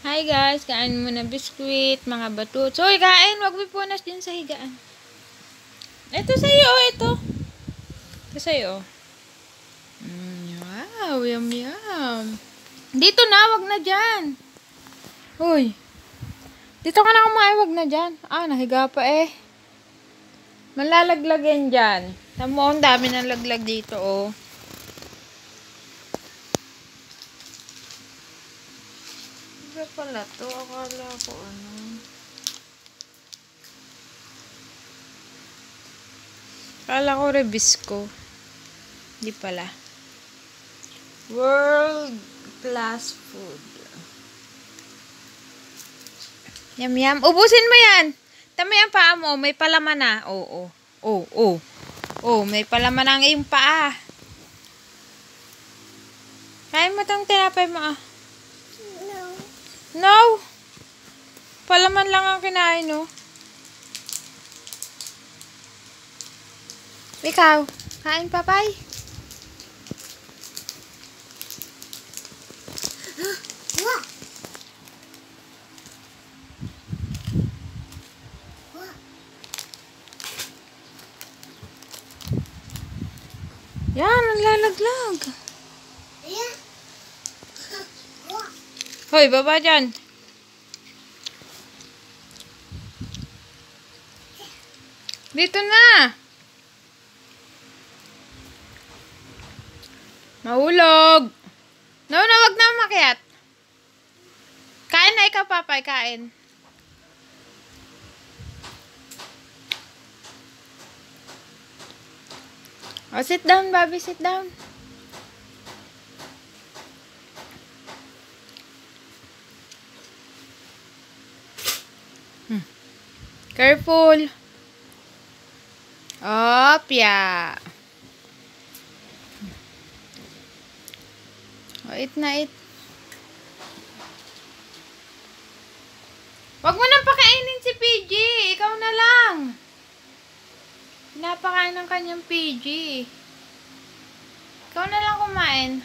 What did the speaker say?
Hi guys, kain muna biskwit, mga batut. So, kain, wag may punas din sa higaan. Ito sa'yo, ito. Ito sa'yo. Wow, yum yum. Dito na, wag na dyan. Uy. Dito ka na kumain, wag na dyan. Nahiga pa eh. Malalaglag yan dyan. Tamo, ang dami ng laglag dito, oh. Iba pala to, akala ko ano. Akala ko Rebisco. Di pala. World class food. Yum yum. Ubusin mo yan. Tama yung paa mo. May palaman na. Oo. May palaman na ang iyong paa. Kain mo tong tinapay mo ah. No. Palaman lang ang kinain no. Ikaw. Kain papay. Yan, ang lalaglag. Hoy, baba dyan. Dito na. Mahulog. No, wag na umakyat. Kain na ikaw, papay, kain. Oh, sit down, Bobby, sit down. Careful. Opya. Oh, eat na, eat. Wag mo nang pakainin si PG. Ikaw na lang. Pinapakain ng kanyang PG. Ikaw na lang kumain.